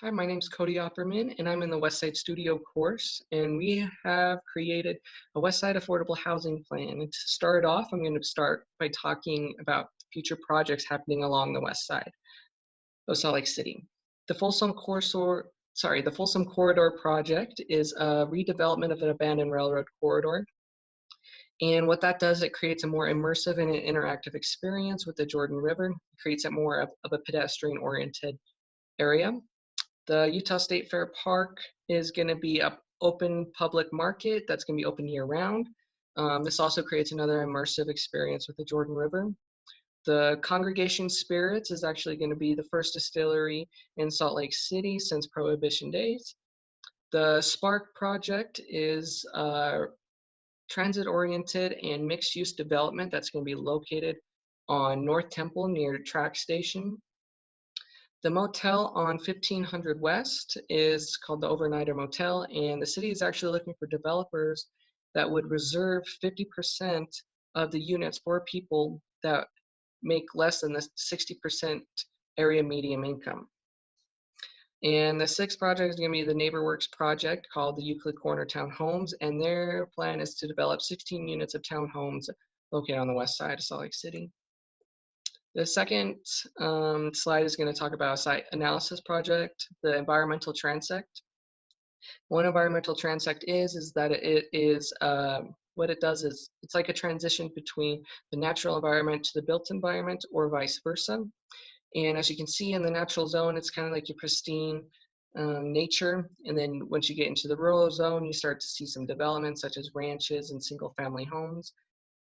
Hi, my name's Cody Opperman, and I'm in the Westside Studio course, and we have created a Westside affordable housing plan. And to start off, I'm going to start by talking about future projects happening along the west side of Salt Lake City. The Folsom Corridor project is a redevelopment of an abandoned railroad corridor. And what that does, it creates a more immersive and interactive experience with the Jordan River. It creates a more of a pedestrian-oriented area. The Utah State Fair Park is going to be an open public market that's going to be open year round. This also creates another immersive experience with the Jordan River. The Congregation Spirits is actually going to be the first distillery in Salt Lake City since Prohibition days. The Spark project is transit-oriented and mixed-use development that's going to be located on North Temple near Track Station. The motel on 1500 West is called the Overnighter Motel, and the city is actually looking for developers that would reserve 50% of the units for people that make less than the 60% area median income. And the sixth project is going to be the NeighborWorks project called the Euclid Corner Townhomes, and their plan is to develop 16 units of townhomes located on the west side of Salt Lake City. The second slide is going to talk about a site analysis project, the environmental transect. What environmental transect is that it is, what it does is it's like a transition between the natural environment to the built environment or vice versa. And as you can see in the natural zone, it's kind of like your pristine nature. And then once you get into the rural zone, you start to see some developments such as ranches and single family homes.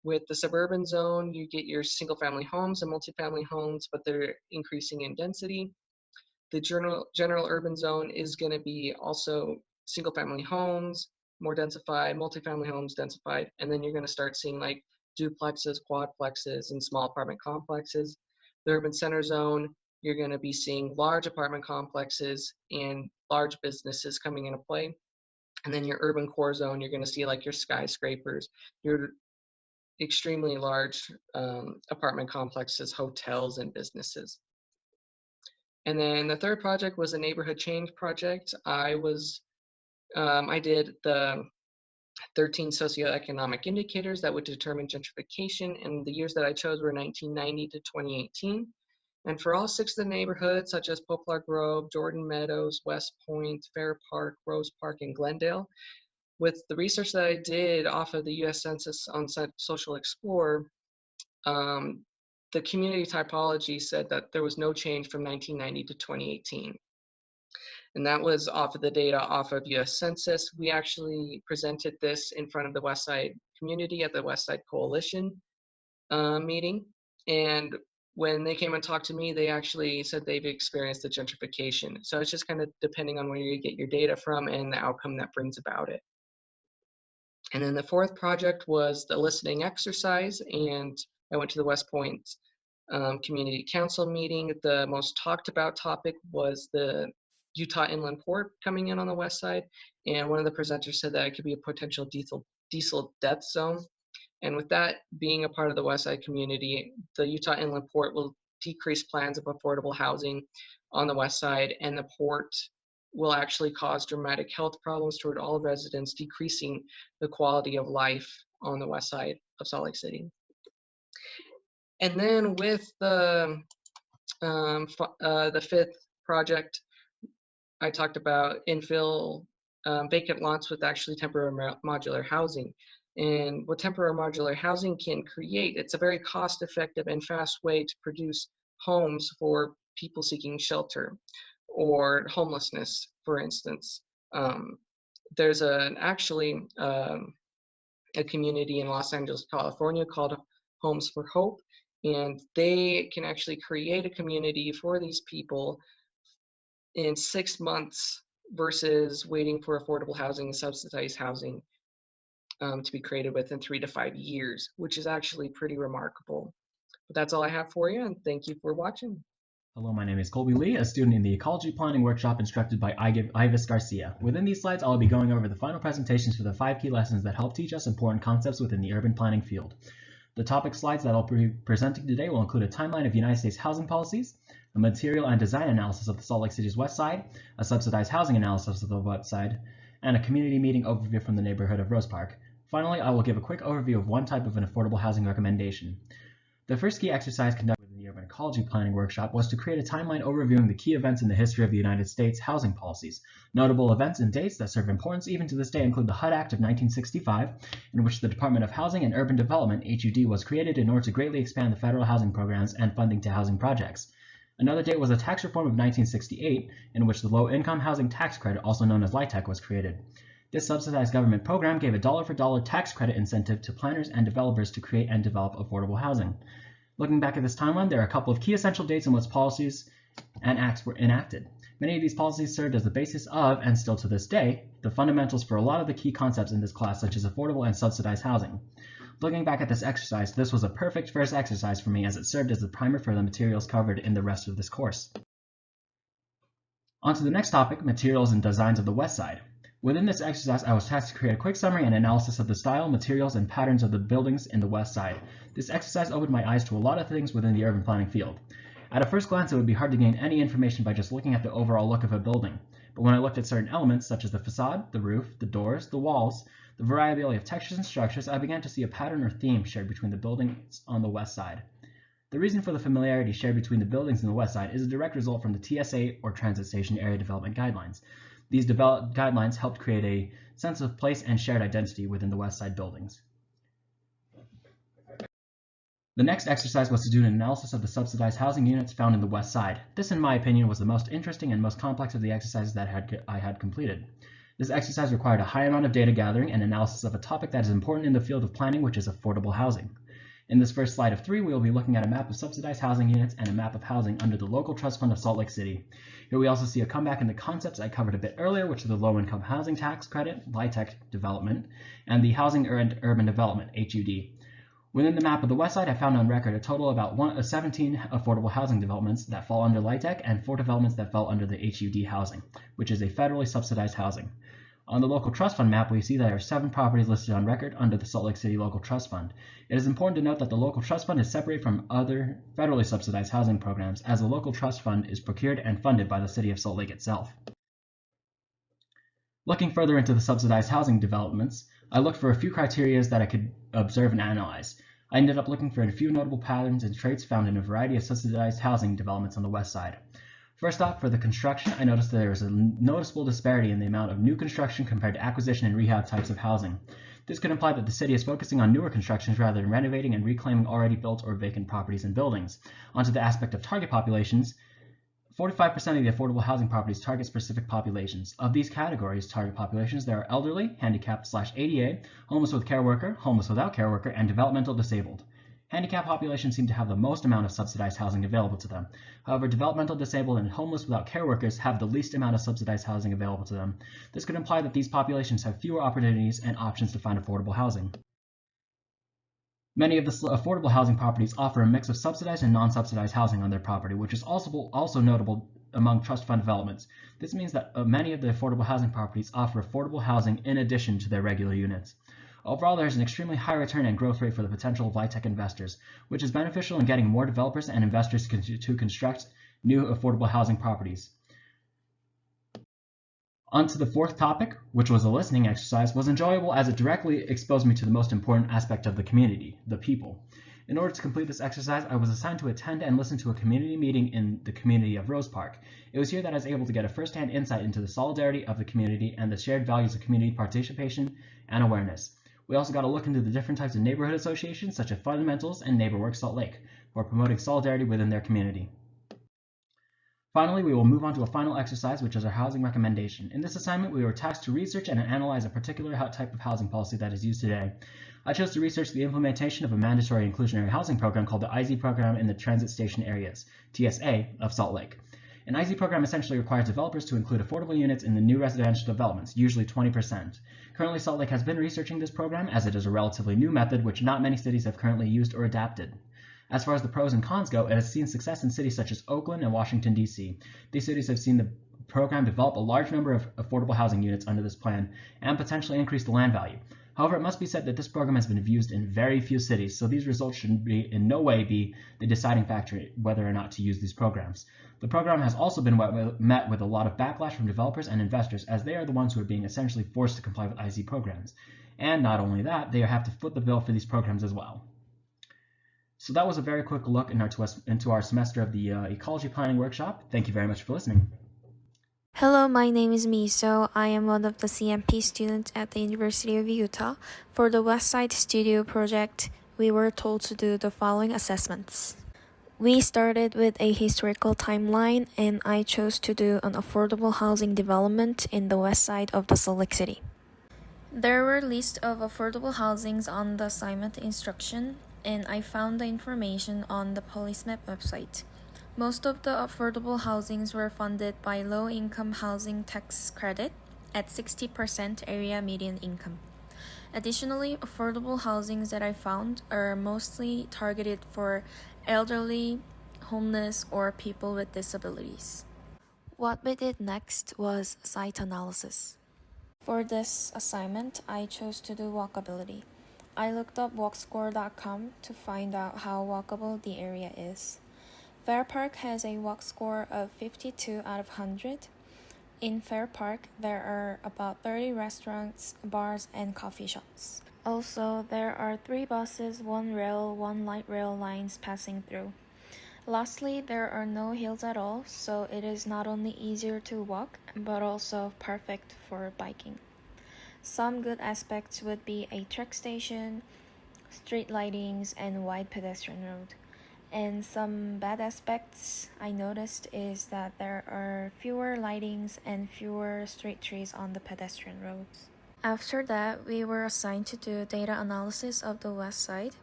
With the suburban zone, you get your single family homes and multifamily homes, but they're increasing in density. The general urban zone is going to be also single family homes, more densified, multifamily homes densified, and then you're going to start seeing like duplexes, quadplexes, and small apartment complexes. The urban center zone, you're going to be seeing large apartment complexes and large businesses coming into play. And then your urban core zone, you're going to see like your skyscrapers, your extremely large apartment complexes, hotels, and businesses. And then the third project was a neighborhood change project. I did the 13 socioeconomic indicators that would determine gentrification, and the years that I chose were 1990 to 2018. And for all 6 of the neighborhoods, such as Poplar Grove, Jordan Meadows, West Point, Fair Park, Rose Park, and Glendale, with the research that I did off of the US Census on Social Explorer, the community typology said that there was no change from 1990 to 2018. And that was off of the data off of US Census. We actually presented this in front of the Westside community at the Westside Coalition meeting. And when they came and talked to me, they actually said they've experienced the gentrification. So it's just kind of depending on where you get your data from and the outcome that brings about it. And then the fourth project was the listening exercise, and I went to the West Point Community Council meeting. The most talked about topic was the Utah Inland Port coming in on the west side, and one of the presenters said that it could be a potential diesel death zone. And with that being a part of the west side community, the Utah Inland Port will decrease plans of affordable housing on the west side, and the port will actually cause dramatic health problems toward all residents, decreasing the quality of life on the west side of Salt Lake City. And then with the fifth project, I talked about infill vacant lots with actually temporary modular housing. And what temporary modular housing can create, it's a very cost-effective and fast way to produce homes for people seeking shelter or homelessness, for instance. There's actually a community in Los Angeles, California called Homes for Hope, and they can actually create a community for these people in 6 months versus waiting for affordable housing and subsidized housing to be created within 3 to 5 years, which is actually pretty remarkable. But that's all I have for you, and thank you for watching. Hello, my name is Colby Lee, a student in the Ecology Planning Workshop instructed by Ivis Garcia. Within these slides, I'll be going over the final presentations for the 5 key lessons that help teach us important concepts within the urban planning field. The topic slides that I'll be presenting today will include a timeline of United States housing policies, a material and design analysis of the Salt Lake City's west side, a subsidized housing analysis of the west side, and a community meeting overview from the neighborhood of Rose Park. Finally, I will give a quick overview of one type of an affordable housing recommendation. The first key exercise conducted in the Urban Ecology Planning Workshop was to create a timeline overviewing the key events in the history of the United States housing policies. Notable events and dates that serve importance even to this day include the HUD Act of 1965, in which the Department of Housing and Urban Development, HUD, was created in order to greatly expand the federal housing programs and funding to housing projects. Another date was the tax reform of 1968, in which the Low-Income Housing Tax Credit, also known as LIHTC, was created. This subsidized government program gave a dollar-for-dollar tax credit incentive to planners and developers to create and develop affordable housing. Looking back at this timeline, there are a couple of key essential dates in which policies and acts were enacted. Many of these policies served as the basis of, and still to this day, the fundamentals for a lot of the key concepts in this class, such as affordable and subsidized housing. Looking back at this exercise, this was a perfect first exercise for me as it served as the primer for the materials covered in the rest of this course. On to the next topic, materials and designs of the west side. Within this exercise, I was tasked to create a quick summary and analysis of the style, materials, and patterns of the buildings in the west side. This exercise opened my eyes to a lot of things within the urban planning field. At a first glance, it would be hard to gain any information by just looking at the overall look of a building. But when I looked at certain elements, such as the facade, the roof, the doors, the walls, the variability of textures and structures, I began to see a pattern or theme shared between the buildings on the west side. The reason for the familiarity shared between the buildings on the west side is a direct result from the TSA, or Transit Station Area Development Guidelines. These guidelines helped create a sense of place and shared identity within the west side buildings. The next exercise was to do an analysis of the subsidized housing units found in the west side. This, in my opinion, was the most interesting and most complex of the exercises that I had completed. This exercise required a high amount of data gathering and analysis of a topic that is important in the field of planning, which is affordable housing. In this first slide of 3, we will be looking at a map of subsidized housing units and a map of housing under the Local Trust Fund of Salt Lake City. Here we also see a comeback in the concepts I covered a bit earlier, which are the Low-Income Housing Tax Credit, LIHTC development, and the Housing and Urban Development, HUD. Within the map of the west side, I found on record a total of about 17 affordable housing developments that fall under LIHTC and 4 developments that fell under the HUD housing, which is a federally subsidized housing. On the Local Trust Fund map, we see there are 7 properties listed on record under the Salt Lake City Local Trust Fund. It is important to note that the Local Trust Fund is separate from other federally subsidized housing programs, as the Local Trust Fund is procured and funded by the City of Salt Lake itself. Looking further into the subsidized housing developments, I looked for a few criteria that I could observe and analyze. I ended up looking for a few notable patterns and traits found in a variety of subsidized housing developments on the west side. First off, for the construction, I noticed that there was a noticeable disparity in the amount of new construction compared to acquisition and rehab types of housing. This could imply that the city is focusing on newer constructions rather than renovating and reclaiming already built or vacant properties and buildings. Onto the aspect of target populations, 45% of the affordable housing properties target specific populations. Of these categories, target populations, there are elderly, handicapped/ADA, homeless with care worker, homeless without care worker, and developmental disabled. Handicapped populations seem to have the most amount of subsidized housing available to them. However, developmental disabled and homeless without care workers have the least amount of subsidized housing available to them. This could imply that these populations have fewer opportunities and options to find affordable housing. Many of the affordable housing properties offer a mix of subsidized and non-subsidized housing on their property, which is also notable among trust fund developments. This means that many of the affordable housing properties offer affordable housing in addition to their regular units. Overall, there is an extremely high return and growth rate for the potential of LIHTC investors, which is beneficial in getting more developers and investors to construct new affordable housing properties. On to the fourth topic, which was a listening exercise, was enjoyable as it directly exposed me to the most important aspect of the community, the people. In order to complete this exercise, I was assigned to attend and listen to a community meeting in the community of Rose Park. It was here that I was able to get a first-hand insight into the solidarity of the community and the shared values of community participation and awareness. We also got a look into the different types of neighborhood associations, such as Fundamentals and NeighborWorks Salt Lake, for promoting solidarity within their community. Finally, we will move on to a final exercise, which is our housing recommendation. In this assignment, we were tasked to research and analyze a particular type of housing policy that is used today. I chose to research the implementation of a mandatory inclusionary housing program called the IZ program in the Transit Station Areas, TSA, of Salt Lake. An IZ program essentially requires developers to include affordable units in the new residential developments, usually 20%. Currently, Salt Lake has been researching this program as it is a relatively new method which not many cities have currently used or adapted. As far as the pros and cons go, it has seen success in cities such as Oakland and Washington, D.C. These cities have seen the program develop a large number of affordable housing units under this plan and potentially increase the land value. However, it must be said that this program has been used in very few cities, so these results should in no way be the deciding factor whether or not to use these programs. The program has also been met with a lot of backlash from developers and investors, as they are the ones who are being essentially forced to comply with IZ programs. And not only that, they have to foot the bill for these programs as well. So that was a very quick look into our semester of the Ecology Planning Workshop. Thank you very much for listening. Hello, my name is Miso. I am one of the CMP students at the University of Utah. For the Westside Studio project, we were told to do the following assessments. We started with a historical timeline, and I chose to do an affordable housing development in the west side of the Salt Lake City. There were lists of affordable housings on the assignment instruction, and I found the information on the PoliceMap website. Most of the affordable housings were funded by low-income housing tax credit at 60% area median income. Additionally, affordable housings that I found are mostly targeted for elderly, homeless, or people with disabilities. What we did next was site analysis. For this assignment, I chose to do walkability. I looked up walkscore.com to find out how walkable the area is. Fair Park has a walk score of 52 out of 100. In Fair Park, there are about 30 restaurants, bars, and coffee shops. Also, there are 3 buses, 1 rail, 1 light rail lines passing through. Lastly, there are no hills at all, so it is not only easier to walk, but also perfect for biking. Some good aspects would be a track station, street lightings, and wide pedestrian road. And some bad aspects I noticed is that there are fewer lightings and fewer street trees on the pedestrian roads. After that, we were assigned to do data analysis of the west side,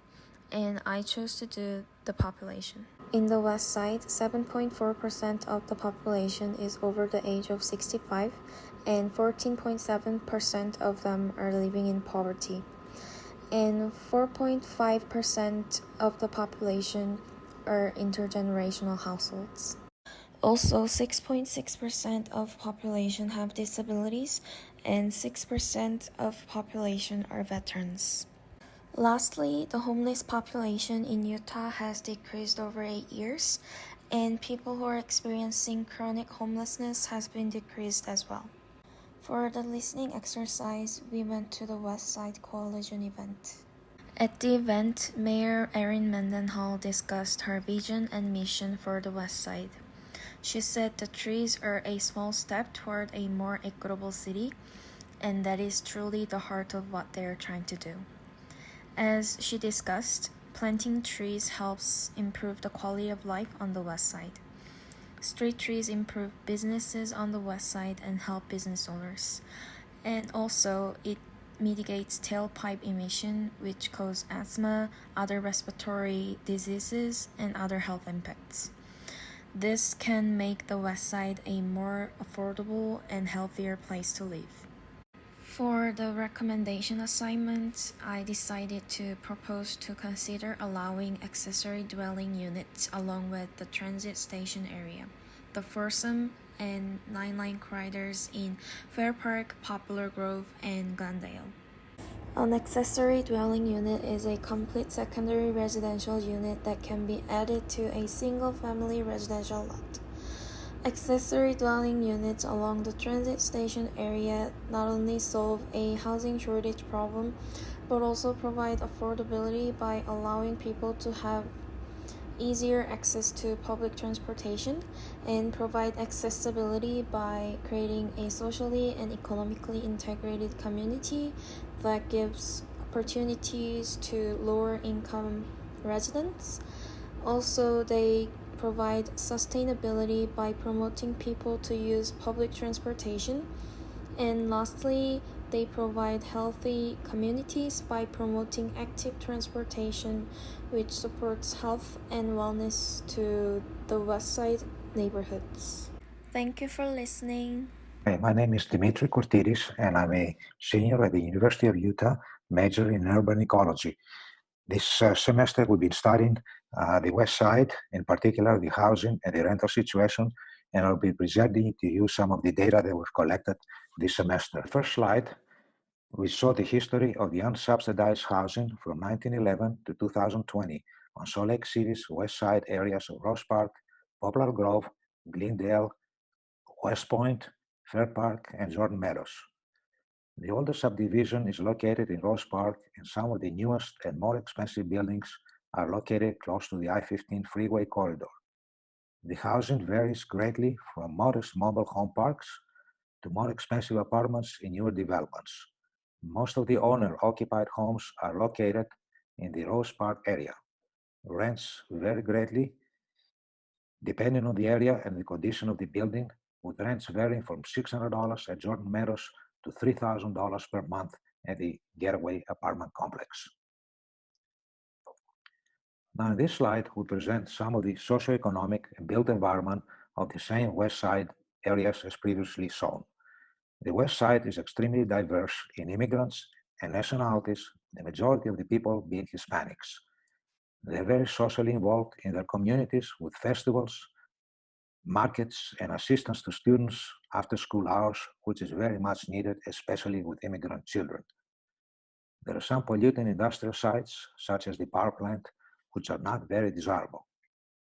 and I chose to do the population. In the west side, 7.4% of the population is over the age of 65, and 14.7% of them are living in poverty. And 4.5% of the population are intergenerational households. Also, 6.6% of population have disabilities, and 6% of population are veterans. Lastly, the homeless population in Utah has decreased over 8 years, and people who are experiencing chronic homelessness has been decreased as well. For the listening exercise, we went to the West Side Coalition event. At the event, Mayor Erin Mendenhall discussed her vision and mission for the West Side. She said the trees are a small step toward a more equitable city, and that is truly the heart of what they're trying to do. As she discussed, planting trees helps improve the quality of life on the West Side. Street trees improve businesses on the West Side and help business owners. And also, it mitigates tailpipe emission, which cause asthma, other respiratory diseases, and other health impacts. This can make the West Side a more affordable and healthier place to live. For the recommendation assignment, I decided to propose to consider allowing accessory dwelling units along with the transit station area, the foursome, and 9-line corridors in Fair Park, Poplar Grove, and Glendale. An accessory dwelling unit is a complete secondary residential unit that can be added to a single-family residential lot. Accessory dwelling units along the transit station area not only solve a housing shortage problem, but also provide affordability by allowing people to have easier access to public transportation and provide accessibility by creating a socially and economically integrated community that gives opportunities to lower income residents. Also, they provide sustainability by promoting people to use public transportation. And lastly, they provide healthy communities by promoting active transportation, which supports health and wellness to the West Side neighborhoods. Thank you for listening. Hi, my name is Dimitri Kourtidis, and I'm a senior at the University of Utah, major in urban ecology. This semester we've been studying the West Side, in particular the housing and the rental situation, and I'll be presenting to you some of the data that we've collected this semester. First slide We saw the history of the unsubsidized housing from 1911 to 2020 on Salt Lake City's west side areas of Rose Park, Poplar Grove, Glendale, West Point, Fair Park, and Jordan Meadows. The older subdivision is located in Rose Park, and some of the newest and more expensive buildings are located close to the I-15 freeway corridor. The housing varies greatly from modest mobile home parks to more expensive apartments in newer developments. Most of the owner-occupied homes are located in the Rose Park area. Rents vary greatly depending on the area and the condition of the building, with rents varying from $600 at Jordan Meadows to $3,000 per month at the Getaway apartment complex. Now in this slide, we present some of the socioeconomic and built environment of the same West Side areas as previously shown. The West Side is extremely diverse in immigrants and nationalities, the majority of the people being Hispanics. They're very socially involved in their communities with festivals, markets, and assistance to students after school hours, which is very much needed, especially with immigrant children. There are some polluting industrial sites, such as the power plant, which are not very desirable.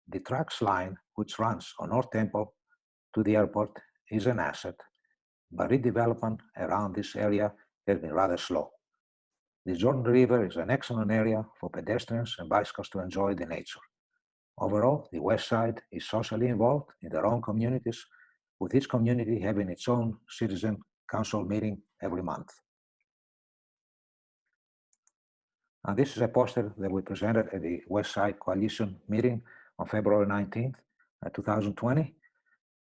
The TRAX line, which runs on North Temple to the airport, is an asset, but redevelopment around this area has been rather slow. The Jordan River is an excellent area for pedestrians and bicycles to enjoy the nature. Overall, the West Side is socially involved in their own communities, with each community having its own citizen council meeting every month. And this is a poster that we presented at the West Side Coalition meeting on February 19th, 2020,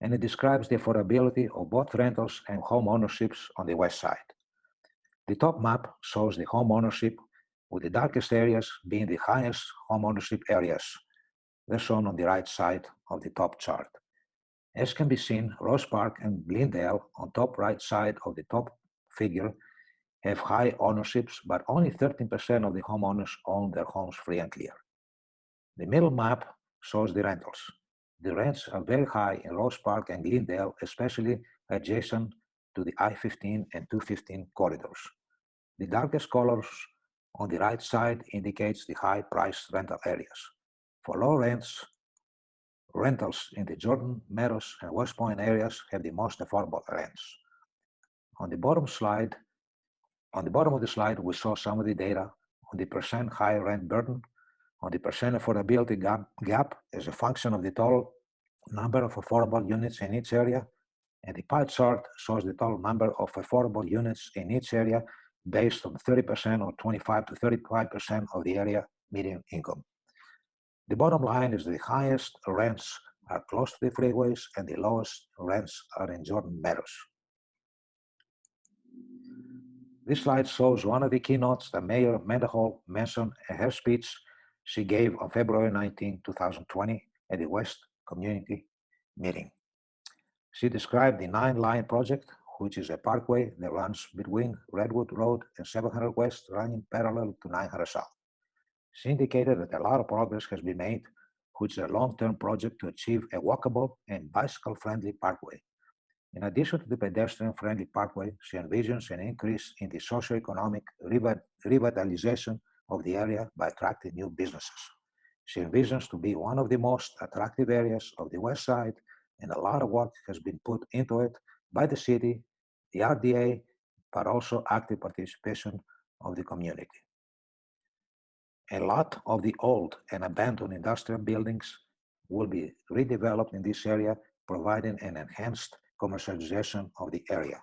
and it describes the affordability of both rentals and home ownerships on the West Side. The top map shows the home ownership, with the darkest areas being the highest home ownership areas. They're shown on the right side of the top chart. As can be seen, Rose Park and Glendale on top right side of the top figure have high ownerships, but only 13% of the homeowners own their homes free and clear. The middle map shows the rentals. The rents are very high in Rose Park and Glendale, especially adjacent to the I-15 and 215 corridors. The darkest colors on the right side indicates the high-priced rental areas. For low rents, rentals in the Jordan, Meadows, and West Point areas have the most affordable rents. On the bottom of the slide, we saw some of the data on the percent high rent burden, on the percent affordability gap as a function of the total number of affordable units in each area, and the pie chart shows the total number of affordable units in each area based on 30% or 25 to 35% of the area median income. The bottom line is the highest rents are close to the freeways and the lowest rents are in Jordan Meadows. This slide shows one of the keynotes that Mayor Mendenhall mentioned in her speech she gave on February 19, 2020 at the West Community Meeting. She described the 9-line project, which is a parkway that runs between Redwood Road and 700 West, running parallel to 900 South. She indicated that a lot of progress has been made, which is a long-term project to achieve a walkable and bicycle-friendly parkway. In addition to the pedestrian-friendly parkway, she envisions an increase in the socioeconomic revitalization of the area by attracting new businesses. She envisions to be one of the most attractive areas of the West Side, and a lot of work has been put into it by the city, the RDA, but also active participation of the community. A lot of the old and abandoned industrial buildings will be redeveloped in this area, providing an enhanced commercialization of the area.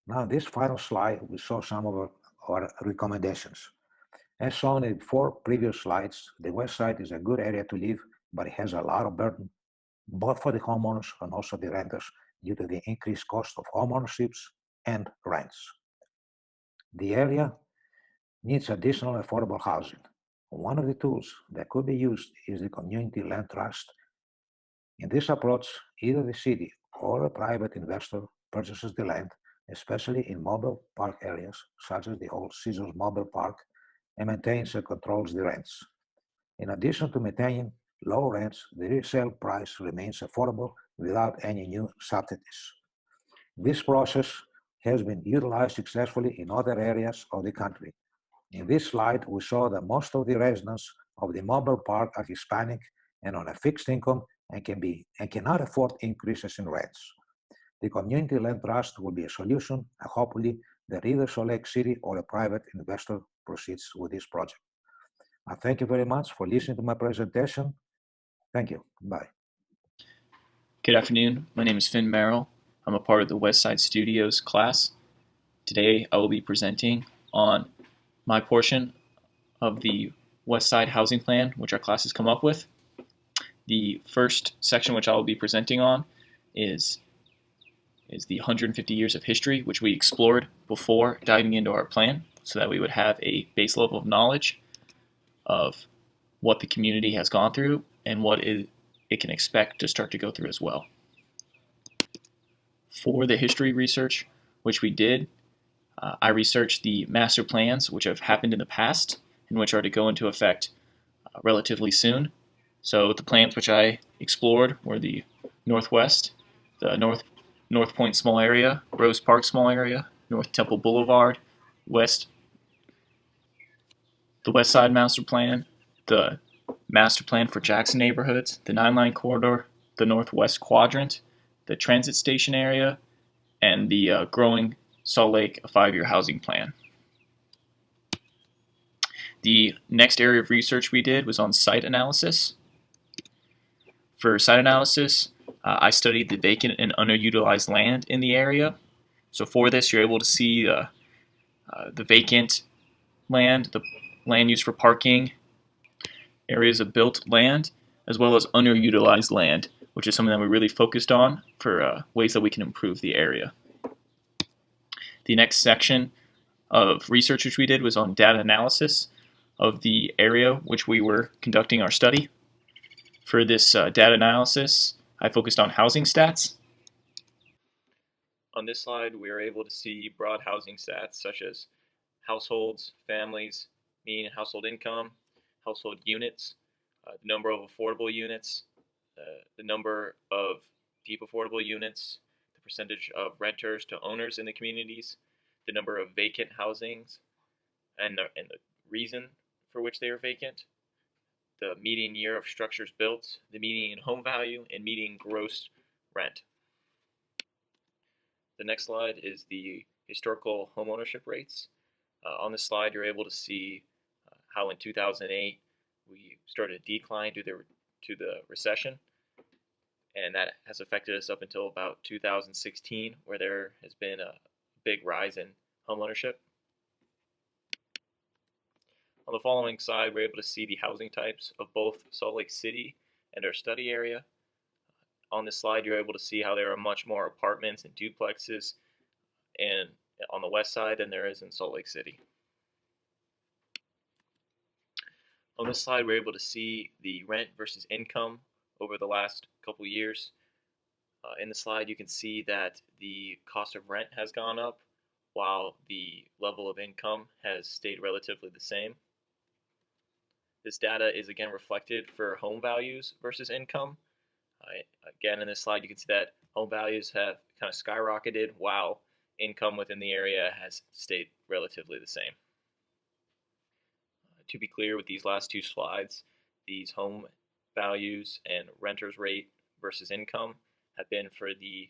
Now, in this final slide, we saw some of our recommendations. As shown in 4 previous slides, the West Side is a good area to live, but it has a lot of burden, both for the homeowners and also the renters, due to the increased cost of homeownerships and rents. The area needs additional affordable housing. One of the tools that could be used is the Community Land Trust. In this approach, either the city or a private investor purchases the land, especially in mobile park areas, such as the old Caesars Mobile Park, and maintains and controls the rents. In addition to maintaining low rents, the resale price remains affordable without any new subsidies. This process has been utilized successfully in other areas of the country. In this slide, we saw that most of the residents of the mobile park are Hispanic and on a fixed income and cannot afford increases in rents. The Community Land Trust will be a solution, and hopefully that either Salt Lake City or a private investor proceeds with this project. I thank you very much for listening to my presentation. Thank you. Bye. Good afternoon. My name is Finn Merrill. I'm a part of the West Side Studios class. Today I will be presenting on my portion of the West Side Housing Plan, which our class has come up with. The first section which I will be presenting on is the 150 years of history, which we explored before diving into our plan, so that we would have a base level of knowledge of what the community has gone through and what it can expect to start to go through as well. For the history research, which we did, I researched the master plans which have happened in the past and which are to go into effect relatively soon. So the plans which I explored were the Northwest, the North Point Small Area, Rose Park Small Area, North Temple Boulevard, the West Side Master Plan, the Master Plan for Jackson neighborhoods, the 9-line corridor, the Northwest Quadrant, the transit station area, and the growing Salt Lake 5-year housing plan. The next area of research we did was on site analysis. For site analysis, I studied the vacant and underutilized land in the area. So for this, you're able to see the vacant land, the land used for parking, areas of built land, as well as underutilized land, which is something that we really focused on for ways that we can improve the area. The next section of research which we did was on data analysis of the area which we were conducting our study. For this data analysis, I focused on housing stats. On this slide, we are able to see broad housing stats such as households, families, median household income, household units, the number of affordable units, the number of deep affordable units, the percentage of renters to owners in the communities, the number of vacant housings, and the reason for which they are vacant, the median year of structures built, the median home value, and median gross rent. The next slide is the historical homeownership rates. On this slide, you're able to see how in 2008 we started a decline due to the recession, and that has affected us up until about 2016, where there has been a big rise in homeownership. On the following slide, we're able to see the housing types of both Salt Lake City and our study area. On this slide, you're able to see how there are much more apartments and duplexes and on the west side than there is in Salt Lake City. On this slide, we're able to see the rent versus income over the last couple years. In the slide, you can see that the cost of rent has gone up while the level of income has stayed relatively the same. This data is again reflected for home values versus income. Again, in this slide, you can see that home values have kind of skyrocketed while income within the area has stayed relatively the same. To be clear, with these last two slides, these home values and renters rate versus income have been for the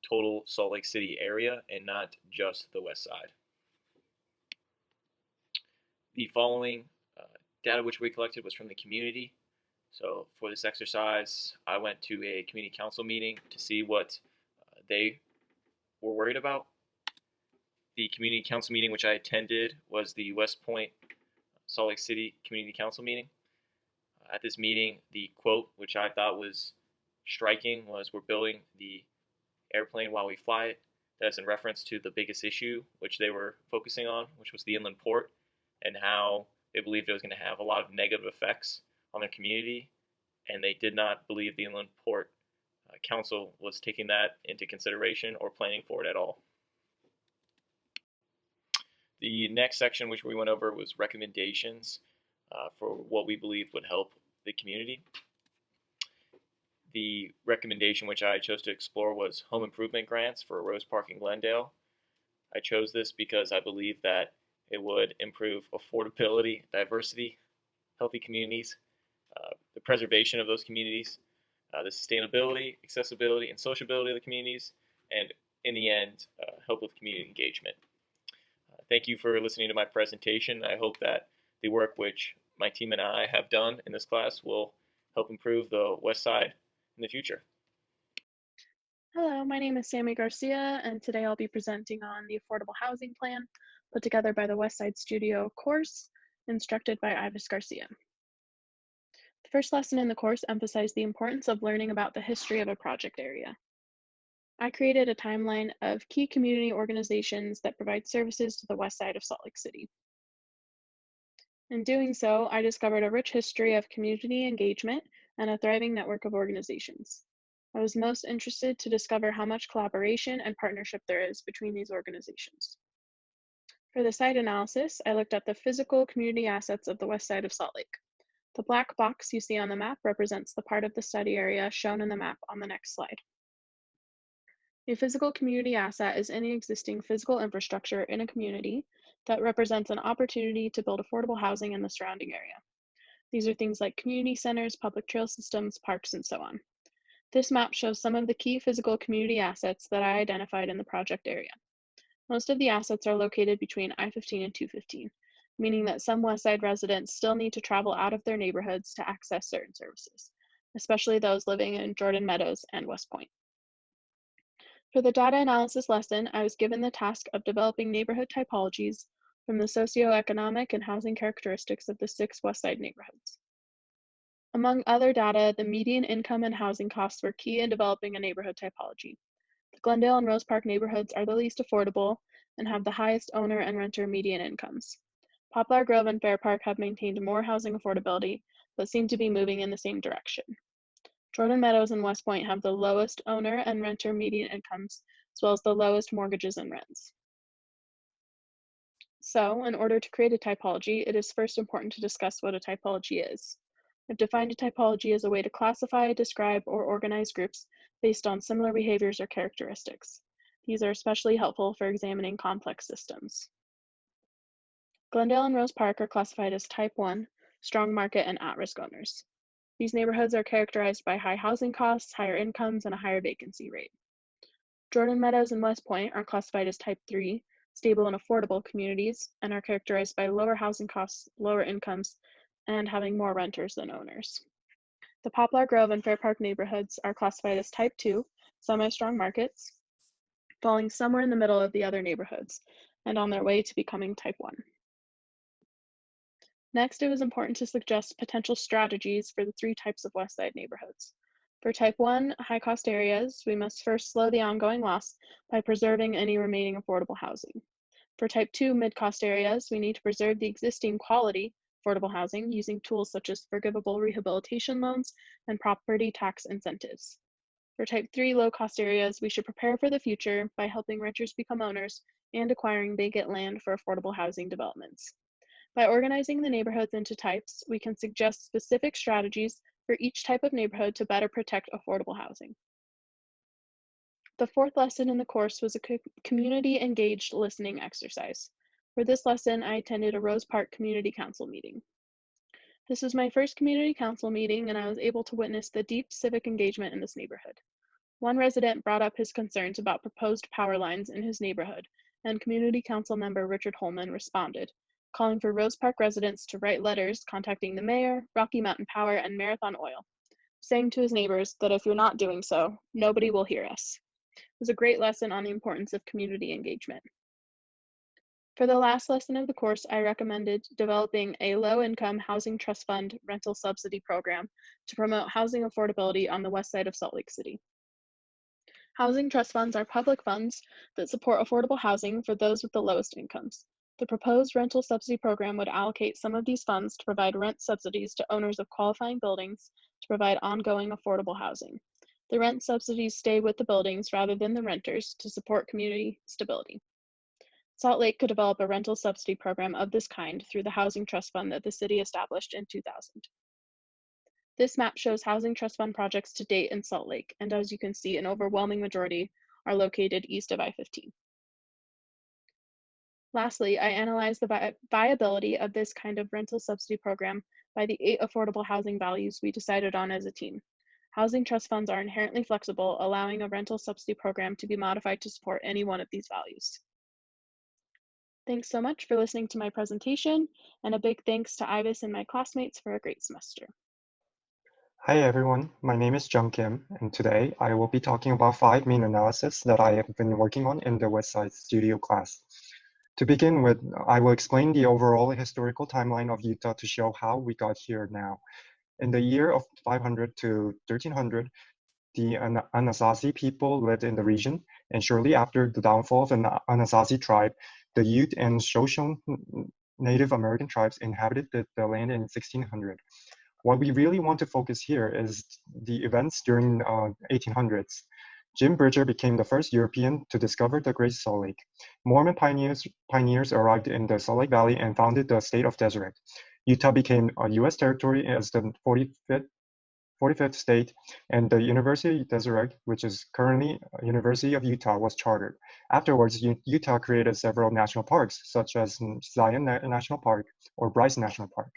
total Salt Lake City area and not just the west side. The following data which we collected was from the community. So for this exercise, I went to a community council meeting to see what they were worried about. The community council meeting which I attended was the West Point Salt Lake City Community Council meeting. At this meeting, the quote which I thought was striking was, "We're building the airplane while we fly it." That's in reference to the biggest issue which they were focusing on, which was the inland port, and how they believed it was going to have a lot of negative effects on their community, and they did not believe the Inland Port Council was taking that into consideration or planning for it at all. The next section which we went over was recommendations for what we believe would help the community. the recommendation which I chose to explore was home improvement grants for Rose Park in Glendale. I chose this because I believe that it would improve affordability, diversity, healthy communities, the preservation of those communities, the sustainability, accessibility, and sociability of the communities, and in the end, help with community engagement. Thank you for listening to my presentation. I hope that the work which my team and I have done in this class will help improve the West Side in the future. Hello, my name is Sammy Garcia, and today I'll be presenting on the Affordable Housing Plan put together by the West Side Studio course, instructed by Ivis Garcia. The first lesson in the course emphasized the importance of learning about the history of a project area. I created a timeline of key community organizations that provide services to the west side of Salt Lake City. In doing so, I discovered a rich history of community engagement and a thriving network of organizations. I was most interested to discover how much collaboration and partnership there is between these organizations. For the site analysis, I looked at the physical community assets of the west side of Salt Lake. The black box you see on the map represents the part of the study area shown in the map on the next slide. A physical community asset is any existing physical infrastructure in a community that represents an opportunity to build affordable housing in the surrounding area. These are things like community centers, public trail systems, parks, and so on. This map shows some of the key physical community assets that I identified in the project area. Most of the assets are located between I-15 and 215, meaning that some West Side residents still need to travel out of their neighborhoods to access certain services, especially those living in Jordan Meadows and West Point. For the data analysis lesson, I was given the task of developing neighborhood typologies from the socioeconomic and housing characteristics of the 6 West Side neighborhoods. Among other data, the median income and housing costs were key in developing a neighborhood typology. The Glendale and Rose Park neighborhoods are the least affordable and have the highest owner and renter median incomes. Poplar Grove and Fair Park have maintained more housing affordability, but seem to be moving in the same direction. Jordan Meadows and West Point have the lowest owner and renter median incomes, as well as the lowest mortgages and rents. So, in order to create a typology, it is first important to discuss what a typology is. I've defined a typology as a way to classify, describe, or organize groups based on similar behaviors or characteristics. These are especially helpful for examining complex systems. Glendale and Rose Park are classified as Type 1, strong market, and at-risk owners. These neighborhoods are characterized by high housing costs, higher incomes, and a higher vacancy rate. Jordan Meadows and West Point are classified as Type 3, stable and affordable communities, and are characterized by lower housing costs, lower incomes, and having more renters than owners. The Poplar Grove and Fair Park neighborhoods are classified as Type 2, semi-strong markets, falling somewhere in the middle of the other neighborhoods, and on their way to becoming Type 1. Next, it was important to suggest potential strategies for the 3 types of West Side neighborhoods. For Type 1, high-cost areas, we must first slow the ongoing loss by preserving any remaining affordable housing. For Type 2 mid-cost areas, we need to preserve the existing quality affordable housing using tools such as forgivable rehabilitation loans and property tax incentives. For Type 3 low-cost areas, we should prepare for the future by helping renters become owners and acquiring vacant land for affordable housing developments. By organizing the neighborhoods into types, we can suggest specific strategies for each type of neighborhood to better protect affordable housing. The 4th lesson in the course was a community-engaged listening exercise. For this lesson, I attended a Rose Park Community Council meeting. This was my first community council meeting, and I was able to witness the deep civic engagement in this neighborhood. One resident brought up his concerns about proposed power lines in his neighborhood, and community council member Richard Holman responded, calling for Rose Park residents to write letters contacting the mayor, Rocky Mountain Power, and Marathon Oil, saying to his neighbors that if you're not doing so, nobody will hear us. It was a great lesson on the importance of community engagement. For the last lesson of the course, I recommended developing a low-income housing trust fund rental subsidy program to promote housing affordability on the west side of Salt Lake City. Housing trust funds are public funds that support affordable housing for those with the lowest incomes. The proposed rental subsidy program would allocate some of these funds to provide rent subsidies to owners of qualifying buildings to provide ongoing affordable housing. The rent subsidies stay with the buildings rather than the renters to support community stability. Salt Lake could develop a rental subsidy program of this kind through the Housing Trust Fund that the city established in 2000. This map shows Housing Trust Fund projects to date in Salt Lake, and as you can see, an overwhelming majority are located east of I-15. Lastly, I analyzed the viability of this kind of rental subsidy program by the 8 affordable housing values we decided on as a team. Housing trust funds are inherently flexible, allowing a rental subsidy program to be modified to support any one of these values. Thanks so much for listening to my presentation, and a big thanks to Ibis and my classmates for a great semester. Hi everyone, my name is Jung Kim, and today I will be talking about 5 main analyses that I have been working on in the Westside Studio class. To begin with, I will explain the overall historical timeline of Utah to show how we got here now. In the year of 500 to 1300, the Anasazi people lived in the region, and shortly after the downfall of the Anasazi tribe, the Ute and Shoshone Native American tribes inhabited the land in 1600. What we really want to focus here is the events during 1800s. Jim Bridger became the first European to discover the Great Salt Lake. Mormon pioneers arrived in the Salt Lake Valley and founded the state of Deseret. Utah became a U.S. territory as the 45th state, and the University of Deseret, which is currently University of Utah, was chartered. Afterwards, Utah created several national parks, such as Zion National Park or Bryce National Park.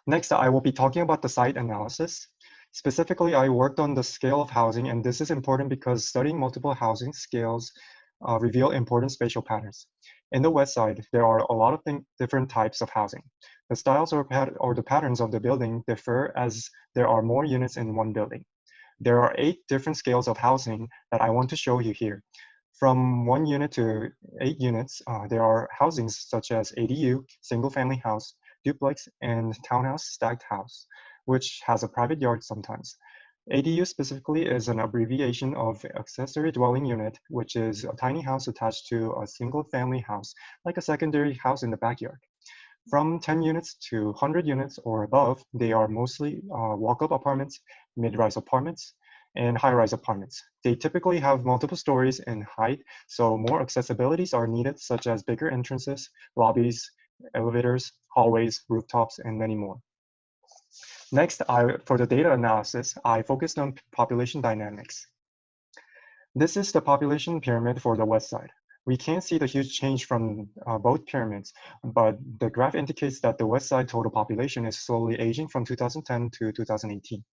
Next, I will be talking about the site analysis. Specifically, I worked on the scale of housing, and this is important because studying multiple housing scales reveal important spatial patterns. In the West Side, there are a lot of different types of housing. The styles or the patterns of the building differ as there are more units in one building. There are 8 different scales of housing that I want to show you here. From 1 unit to 8 units, there are housings such as ADU, single-family house, duplex, and townhouse stacked house, which has a private yard sometimes. ADU specifically is an abbreviation of accessory dwelling unit, which is a tiny house attached to a single family house, like a secondary house in the backyard. From 10 units to 100 units or above, they are mostly walk-up apartments, mid-rise apartments, and high-rise apartments. They typically have multiple stories in height, so more accessibilities are needed, such as bigger entrances, lobbies, elevators, hallways, rooftops, and many more. Next, for the data analysis, I focused on population dynamics. This is the population pyramid for the West Side. We can't see the huge change from both pyramids, but the graph indicates that the West Side total population is slowly aging from 2010 to 2018.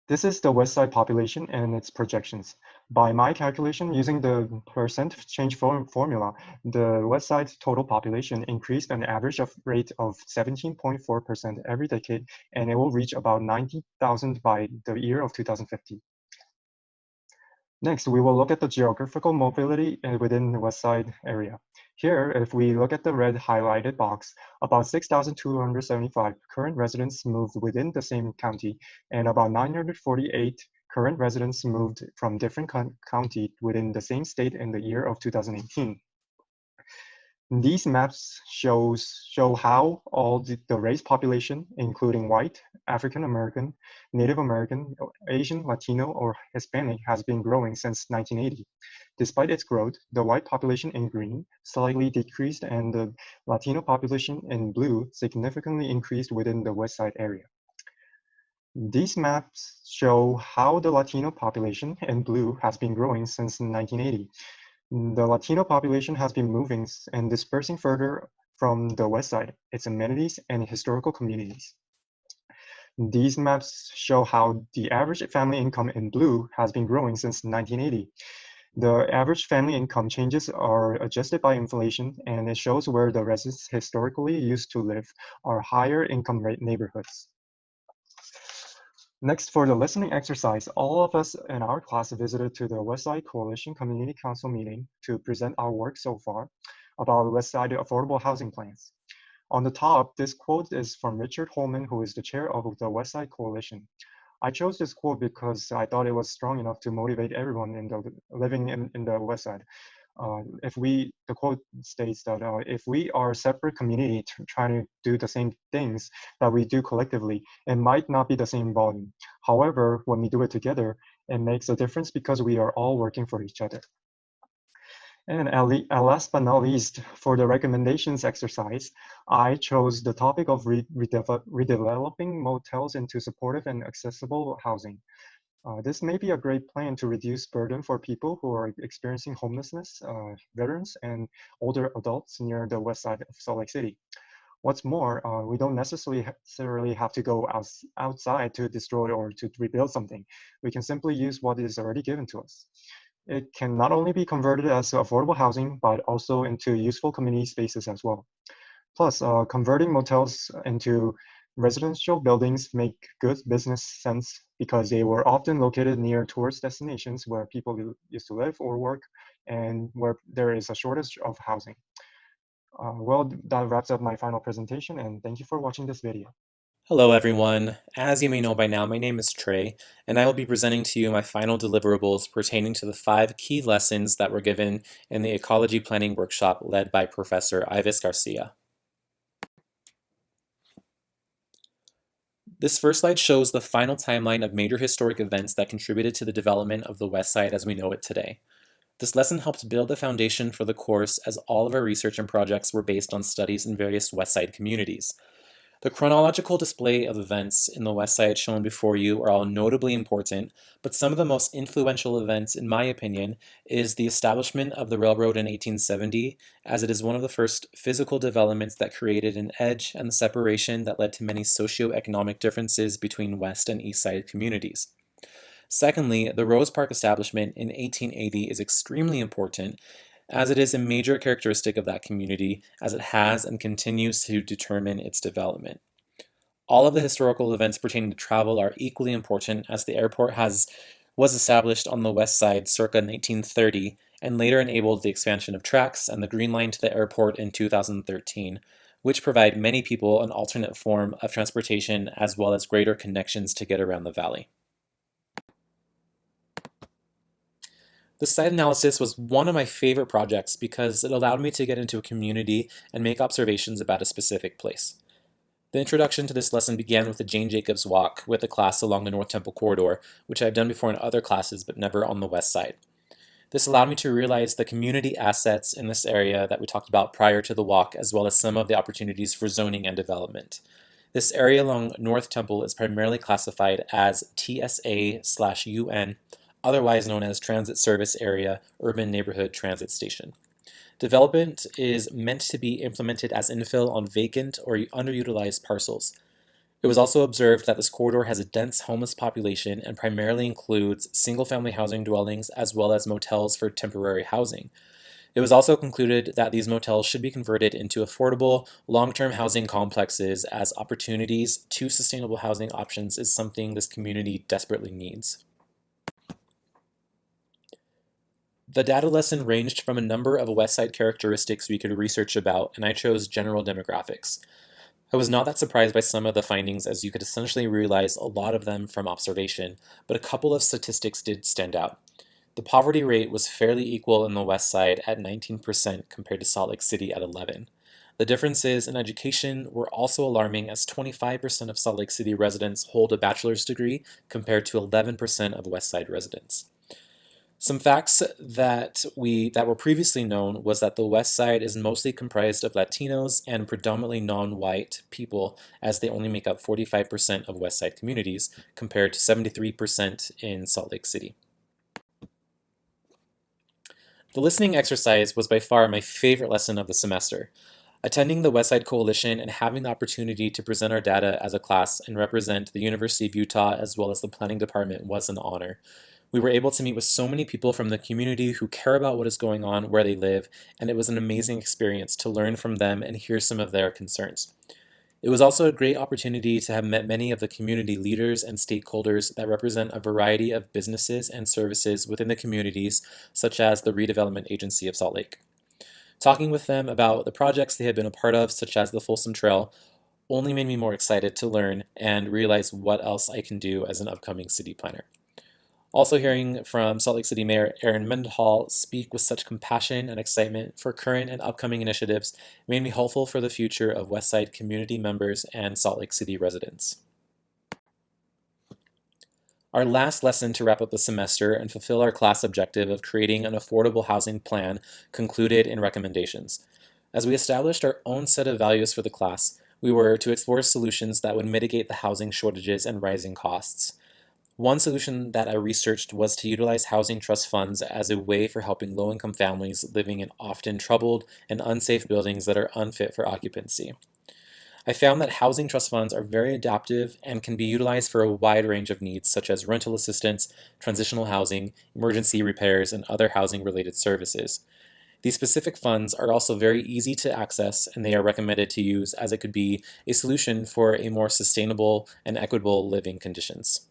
This is the West Side population and its projections. By my calculation, using the percent change formula, the West Side total population increased an average rate of 17.4% every decade, and it will reach about 90,000 by the year of 2050. Next, we will look at the geographical mobility within the West Side area. Here, if we look at the red highlighted box, about 6,275 current residents moved within the same county, and about 948 current residents moved from different counties within the same state in the year of 2018. These maps show how all the race population, including white, African American, Native American, Asian, Latino, or Hispanic, has been growing since 1980. Despite its growth, the white population in green slightly decreased and the Latino population in blue significantly increased within the West Side area. These maps show how the Latino population in blue has been growing since 1980. The Latino population has been moving and dispersing further from the West Side, its amenities and historical communities. These maps show how the average family income in blue has been growing since 1980. The average family income changes are adjusted by inflation, and it shows where the residents historically used to live are higher income rate neighborhoods. Next, for the listening exercise, all of us in our class visited to the Westside Coalition Community Council meeting to present our work so far about Westside affordable housing plans. On the top, this quote is from Richard Holman, who is the chair of the Westside Coalition. I chose this quote because I thought it was strong enough to motivate everyone living in the Westside. The quote states that if we are a separate community trying to do the same things that we do collectively, it might not be the same volume. However, when we do it together, it makes a difference because we are all working for each other. And last but not least, for the recommendations exercise, I chose the topic of redeveloping motels into supportive and accessible housing. This may be a great plan to reduce burden for people who are experiencing homelessness, veterans, and older adults near the west side of Salt Lake City. What's more, we don't necessarily have to go outside to destroy or to rebuild something. We can simply use what is already given to us. It can not only be converted as affordable housing, but also into useful community spaces as well. Plus, converting motels into residential buildings make good business sense because they were often located near tourist destinations where people used to live or work and where there is a shortage of housing. Well, that wraps up my final presentation, and thank you for watching this video. Hello everyone. As you may know by now, my name is Trey, and I will be presenting to you my final deliverables pertaining to the 5 key lessons that were given in the Ecology Planning Workshop led by Professor Ives Garcia. This first slide shows the final timeline of major historic events that contributed to the development of the West Side as we know it today. This lesson helped build the foundation for the course as all of our research and projects were based on studies in various West Side communities. The chronological display of events in the West Side shown before you are all notably important, but some of the most influential events, in my opinion, is the establishment of the railroad in 1870, as it is one of the first physical developments that created an edge and the separation that led to many socioeconomic differences between West and East Side communities. Secondly, the Rose Park establishment in 1880 is extremely important, as it is a major characteristic of that community, as it has and continues to determine its development. All of the historical events pertaining to travel are equally important, as the airport was established on the west side circa 1930 and later enabled the expansion of tracks and the Green Line to the airport in 2013, which provide many people an alternate form of transportation as well as greater connections to get around the valley. The site analysis was one of my favorite projects because it allowed me to get into a community and make observations about a specific place. The introduction to this lesson began with the Jane Jacobs walk with the class along the North Temple corridor, which I've done before in other classes but never on the west side. This allowed me to realize the community assets in this area that we talked about prior to the walk, as well as some of the opportunities for zoning and development. This area along North Temple is primarily classified as TSA/UN, otherwise known as Transit Service Area Urban Neighborhood Transit Station. Development is meant to be implemented as infill on vacant or underutilized parcels. It was also observed that this corridor has a dense homeless population and primarily includes single-family housing dwellings as well as motels for temporary housing. It was also concluded that these motels should be converted into affordable, long-term housing complexes, as opportunities to sustainable housing options is something this community desperately needs. The data lesson ranged from a number of West Side characteristics we could research about, and I chose general demographics. I was not that surprised by some of the findings, as you could essentially realize a lot of them from observation, but a couple of statistics did stand out. The poverty rate was fairly equal in the West Side at 19% compared to Salt Lake City at 11%. The differences in education were also alarming, as 25% of Salt Lake City residents hold a bachelor's degree compared to 11% of West Side residents. Some facts that were previously known was that the West Side is mostly comprised of Latinos and predominantly non-white people, as they only make up 45% of West Side communities, compared to 73% in Salt Lake City. The listening exercise was by far my favorite lesson of the semester. Attending the West Side Coalition and having the opportunity to present our data as a class and represent the University of Utah as well as the planning department was an honor. We were able to meet with so many people from the community who care about what is going on where they live, and it was an amazing experience to learn from them and hear some of their concerns. It was also a great opportunity to have met many of the community leaders and stakeholders that represent a variety of businesses and services within the communities, such as the Redevelopment Agency of Salt Lake. Talking with them about the projects they had been a part of, such as the Folsom Trail, only made me more excited to learn and realize what else I can do as an upcoming city planner. Also hearing from Salt Lake City Mayor Aaron Mendenhall speak with such compassion and excitement for current and upcoming initiatives made me hopeful for the future of West Side community members and Salt Lake City residents. Our last lesson to wrap up the semester and fulfill our class objective of creating an affordable housing plan concluded in recommendations. As we established our own set of values for the class, we were to explore solutions that would mitigate the housing shortages and rising costs. One solution that I researched was to utilize housing trust funds as a way for helping low-income families living in often troubled and unsafe buildings that are unfit for occupancy. I found that housing trust funds are very adaptive and can be utilized for a wide range of needs such as rental assistance, transitional housing, emergency repairs, and other housing-related services. These specific funds are also very easy to access, and they are recommended to use as it could be a solution for a more sustainable and equitable living conditions.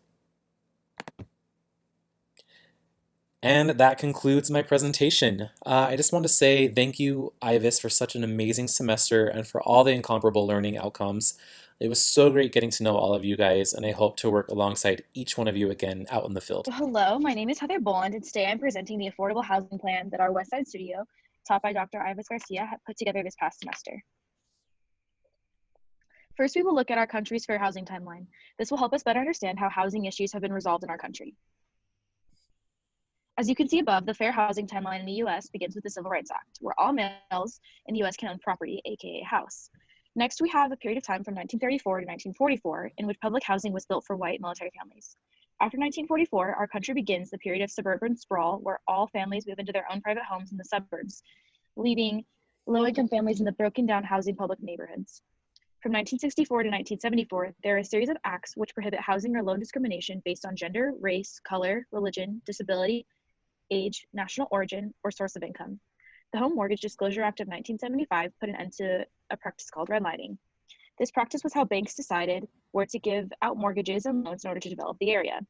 And that concludes my presentation. I just want to say thank you, IVIS, for such an amazing semester and for all the incomparable learning outcomes. It was so great getting to know all of you guys, and I hope to work alongside each one of you again out in the field. Hello, my name is Heather Boland, and today I'm presenting the affordable housing plan that our Westside Studio, taught by Dr. Ivis Garcia, put together this past semester. First, we will look at our country's fair housing timeline. This will help us better understand how housing issues have been resolved in our country. As you can see above, the fair housing timeline in the U.S. begins with the Civil Rights Act, where all males in the U.S. can own property, aka a house. Next, we have a period of time from 1934 to 1944 in which public housing was built for white military families. After 1944, our country begins the period of suburban sprawl, where all families move into their own private homes in the suburbs, leaving low-income families in the broken-down housing public neighborhoods. From 1964 to 1974, there are a series of acts which prohibit housing or loan discrimination based on gender, race, color, religion, disability, age, national origin, or source of income. The Home Mortgage Disclosure Act of 1975 put an end to a practice called redlining. This practice was how banks decided where to give out mortgages and loans in order to develop the area.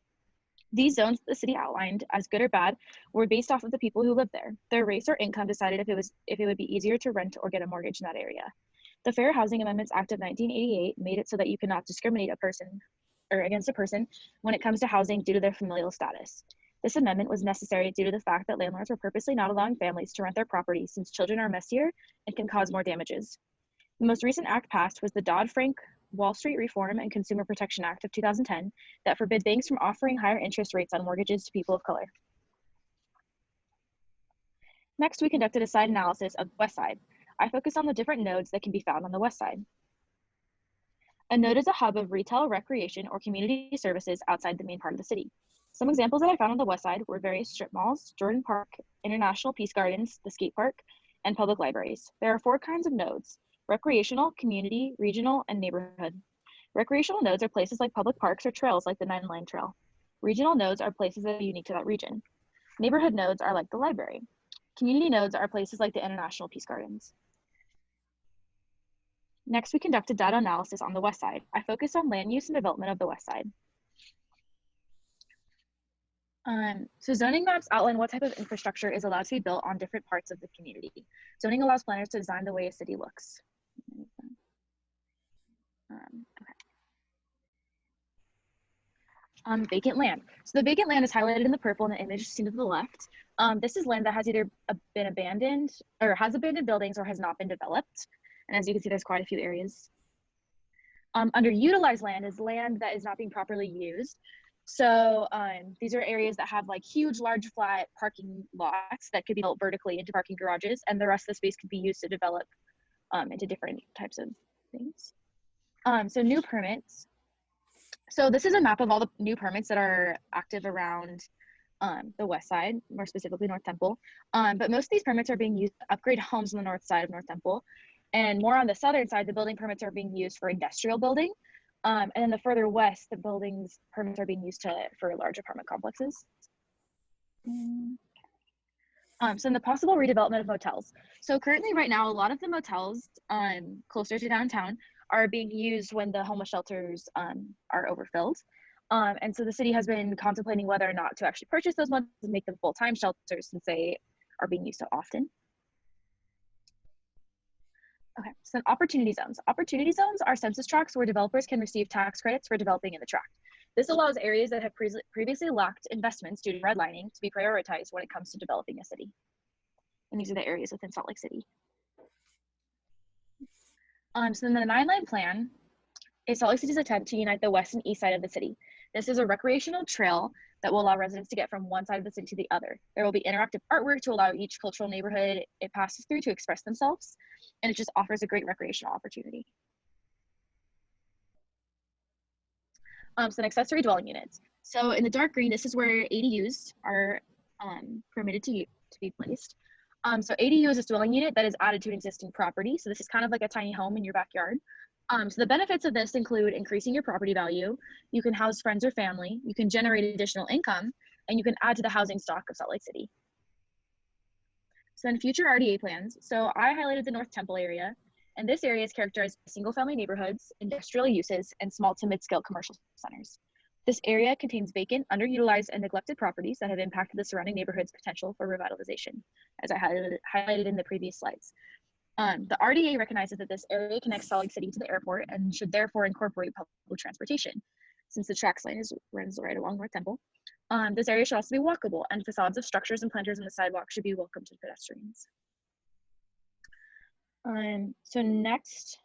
These zones the city outlined as good or bad were based off of the people who lived there. Their race or income decided if it would be easier to rent or get a mortgage in that area. The Fair Housing Amendments Act of 1988 made it so that you cannot discriminate against a person when it comes to housing due to their familial status. This amendment was necessary due to the fact that landlords were purposely not allowing families to rent their property since children are messier and can cause more damages. The most recent act passed was the Dodd-Frank Wall Street Reform and Consumer Protection Act of 2010 that forbid banks from offering higher interest rates on mortgages to people of color. Next, we conducted a site analysis of the West Side. I focused on the different nodes that can be found on the West Side. A node is a hub of retail, recreation, or community services outside the main part of the city. Some examples that I found on the West Side were various strip malls, Jordan Park, International Peace Gardens, the skate park, and public libraries. There are 4 kinds of nodes: recreational, community, regional, and neighborhood. Recreational nodes are places like public parks or trails like the 9-Line Trail. Regional nodes are places that are unique to that region. Neighborhood nodes are like the library. Community nodes are places like the International Peace Gardens. Next, we conducted data analysis on the West Side. I focused on land use and development of the West Side. So zoning maps outline what type of infrastructure is allowed to be built on different parts of the community. Zoning allows planners to design the way a city looks. Vacant land. So the vacant land is highlighted in the purple in the image seen to the left. This is land that has either been abandoned or has abandoned buildings or has not been developed. And as you can see, there's quite a few areas. Underutilized land is land that is not being properly used. So these are areas that have like huge, large, flat parking lots that could be built vertically into parking garages, and the rest of the space could be used to develop into different types of things. So new permits. So this is a map of all the new permits that are active around the West Side, more specifically North Temple. But most of these permits are being used to upgrade homes on the north side of North Temple. And more on the southern side, the building permits are being used for industrial building. And then the further west, the buildings permits are being used for large apartment complexes. So in the possible redevelopment of motels. So currently right now, a lot of the motels closer to downtown are being used when the homeless shelters are overfilled. And so the city has been contemplating whether or not to actually purchase those motels and make them full-time shelters since they are being used so often. Okay, so opportunity zones. Opportunity zones are census tracts where developers can receive tax credits for developing in the tract. This allows areas that have previously lacked investments due to redlining to be prioritized when it comes to developing a city. And these are the areas within Salt Lake City. So then the 9-Line Plan is Salt Lake City's attempt to unite the west and east side of the city. This is a recreational trail that will allow residents to get from one side of the city to the other. There will be interactive artwork to allow each cultural neighborhood it passes through to express themselves, and it just offers a great recreational opportunity. So accessory dwelling units. So in the dark green, this is where ADUs are permitted to be placed. So ADU is a dwelling unit that is added to an existing property. So this is kind of like a tiny home in your backyard. So the benefits of this include increasing your property value. You can house friends or family. You can generate additional income, and you can add to the housing stock of Salt Lake City. So in future RDA plans, so I highlighted the North Temple area, and this area is characterized by single-family neighborhoods, industrial uses, and small to mid-scale commercial centers. This area contains vacant, underutilized, and neglected properties that have impacted the surrounding neighborhood's potential for revitalization, as I highlighted in the previous slides. The RDA recognizes that this area connects Salt Lake City to the airport and should therefore incorporate public transportation, since the TRAX line runs right along North Temple. This area should also be walkable, and facades of structures and planters on the sidewalk should be welcome to pedestrians. So next,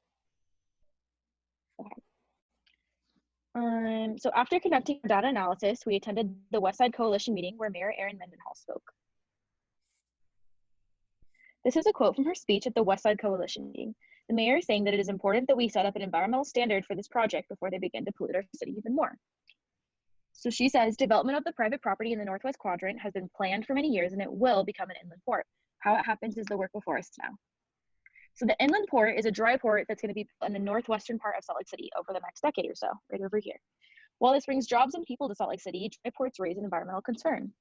so after conducting data analysis, we attended the Westside Coalition meeting where Mayor Erin Mendenhall spoke. This is a quote from her speech at the Westside Coalition meeting. The mayor is saying that it is important that we set up an environmental standard for this project before they begin to pollute our city even more. So she says, development of the private property in the Northwest Quadrant has been planned for many years and it will become an inland port. How it happens is the work before us now. So the inland port is a dry port that's going to be in the northwestern part of Salt Lake City over the next decade or so, right over here. While this brings jobs and people to Salt Lake City, dry ports raise an environmental concern.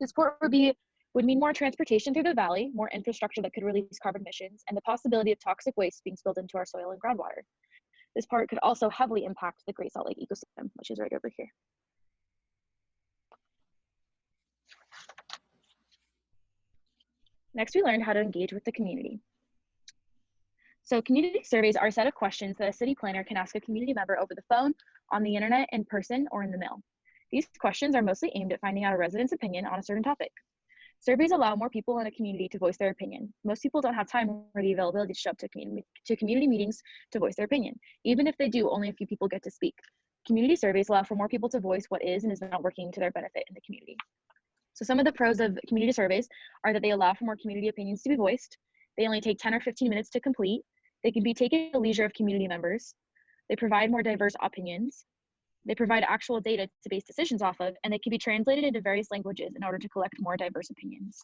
This port would mean more transportation through the valley, more infrastructure that could release carbon emissions, and the possibility of toxic waste being spilled into our soil and groundwater. This port could also heavily impact the Great Salt Lake ecosystem, which is right over here. Next, we learned how to engage with the community. So community surveys are a set of questions that a city planner can ask a community member over the phone, on the internet, in person, or in the mail. These questions are mostly aimed at finding out a resident's opinion on a certain topic. Surveys allow more people in a community to voice their opinion. Most people don't have time or the availability to show up to community meetings to voice their opinion. Even if they do, only a few people get to speak. Community surveys allow for more people to voice what is and is not working to their benefit in the community. So some of the pros of community surveys are that they allow for more community opinions to be voiced. They only take 10 or 15 minutes to complete. They can be taken at the leisure of community members. They provide more diverse opinions. They provide actual data to base decisions off of, and they can be translated into various languages in order to collect more diverse opinions.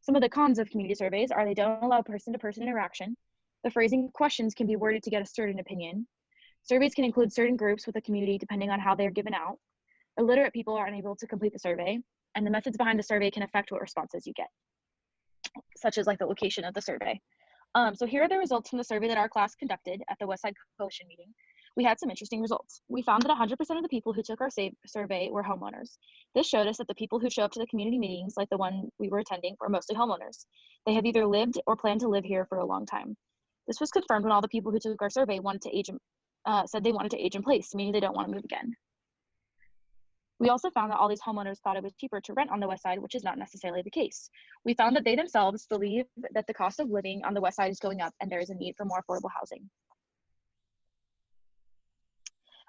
Some of the cons of community surveys are they don't allow person-to-person interaction. The phrasing of questions can be worded to get a certain opinion. Surveys can include certain groups with the community depending on how they're given out. Illiterate people are unable to complete the survey, and the methods behind the survey can affect what responses you get, such as like the location of the survey. So here are the results from the survey that our class conducted at the Westside Coalition meeting. We had some interesting results. We found that 100% of the people who took our survey were homeowners. This showed us that the people who show up to the community meetings, like the one we were attending, were mostly homeowners. They have either lived or planned to live here for a long time. This was confirmed when all the people who took our survey said they wanted to age in place, meaning they don't want to move again. We also found that all these homeowners thought it was cheaper to rent on the West Side, which is not necessarily the case. We found that they themselves believe that the cost of living on the West Side is going up and there is a need for more affordable housing.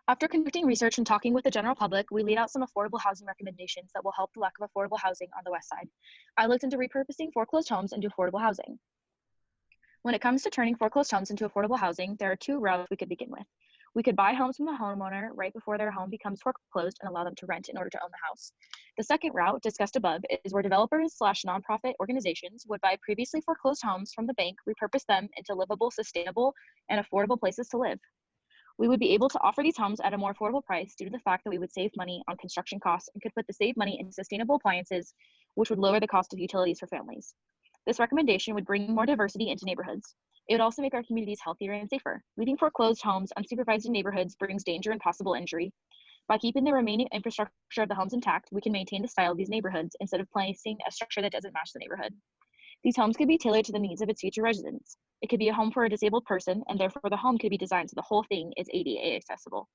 After conducting research and talking with the general public, we laid out some affordable housing recommendations that will help the lack of affordable housing on the West Side. I looked into repurposing foreclosed homes into affordable housing. When it comes to turning foreclosed homes into affordable housing, there are two routes we could begin with. We could buy homes from the homeowner right before their home becomes foreclosed and allow them to rent in order to own the house. The second route, discussed above, is where developers/nonprofit organizations would buy previously foreclosed homes from the bank, repurpose them into livable, sustainable, and affordable places to live. We would be able to offer these homes at a more affordable price due to the fact that we would save money on construction costs and could put the saved money into sustainable appliances, which would lower the cost of utilities for families. This recommendation would bring more diversity into neighborhoods. It would also make our communities healthier and safer. Leaving foreclosed homes unsupervised in neighborhoods brings danger and possible injury. By keeping the remaining infrastructure of the homes intact, we can maintain the style of these neighborhoods instead of placing a structure that doesn't match the neighborhood. These homes could be tailored to the needs of its future residents. It could be a home for a disabled person, and therefore the home could be designed so the whole thing is ADA accessible.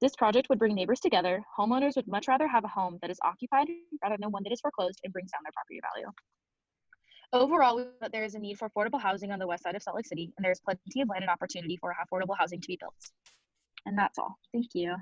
This project would bring neighbors together. Homeowners would much rather have a home that is occupied rather than one that is foreclosed and brings down their property value. Overall, we know that there is a need for affordable housing on the west side of Salt Lake City, and there's plenty of land and opportunity for affordable housing to be built. And that's all. Thank you.